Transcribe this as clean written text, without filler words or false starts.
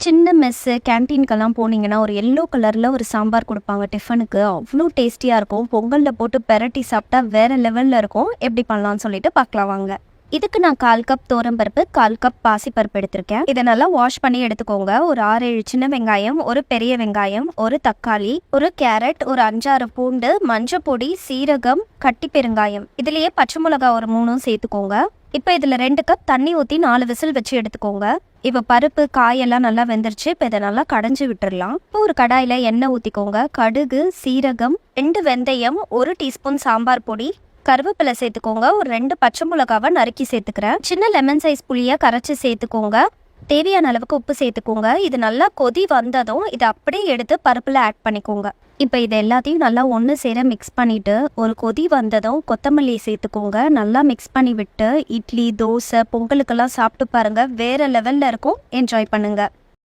சின்ன மெஸ்ஸு கேன்டீனுக்கெல்லாம் போனீங்கன்னா ஒரு எல்லோ கலரில் ஒரு சாம்பார் கொடுப்பாங்க டிஃபனுக்கு. அவ்வளோ டேஸ்டியாக இருக்கும். பொங்கலில் போட்டு பெரட்டி சாப்பிட்டா வேறு லெவலில் இருக்கும். எப்படி பண்ணலான்னு சொல்லிட்டு பார்க்கலாம் வாங்க. இதுக்கு நான் 1/4 கப் பருப்பு, 1/4 கப் பாசிப்பருப்பு எடுத்திருக்கேன். இதை நல்லா வாஷ் பண்ணி எடுத்துக்கோங்க. ஒரு 6-7 சின்ன வெங்காயம், ஒரு பெரிய வெங்காயம், ஒரு தக்காளி, ஒரு கேரட், ஒரு 5-6 பூண்டு, மஞ்சள் பொடி, சீரகம், கட்டி பெருங்காயம், இதுலேயே பச்சை மிளகா ஒரு 3 சேர்த்துக்கோங்க. இப்போ இதில் 2 கப் தண்ணி ஊற்றி 4 விசில் வச்சு எடுத்துக்கோங்க. இப்போ பருப்பு காயெல்லாம் நல்லா வெந்துருச்சு. இப்போ இதை நல்லா கடைஞ்சி விட்டுடலாம். இப்போ ஒரு கடாயில் எண்ணெய் ஊற்றிக்கோங்க. கடுகு, சீரகம், 2 வெந்தயம், 1 டீஸ்பூன் சாம்பார் பொடி, கருவேப்பிலை சேர்த்துக்கோங்க. ஒரு 2 பச்சை மிளகாவை நறுக்கி சேர்த்துக்கிறேன். சின்ன லெமன் சைஸ் புளியை கரைச்சி சேர்த்துக்கோங்க. தேவையான அளவுக்கு உப்பு சேர்த்துக்கோங்க. இது நல்லா கொதி வந்ததும் இதை அப்படியே எடுத்து பருப்பில் ஆட் பண்ணிக்கோங்க. இப்போ இது எல்லாத்தையும் நல்லா ஒன்று சேர மிக்ஸ் பண்ணிவிட்டு ஒரு கொதி வந்ததும் கொத்தமல்லி சேர்த்துக்கோங்க. நல்லா மிக்ஸ் பண்ணி விட்டு இட்லி, தோசை, பொங்கலுக்கெல்லாம் சாப்பிட்டு பாருங்கள். வேறு லெவலில் இருக்கும். என்ஜாய் பண்ணுங்கள்.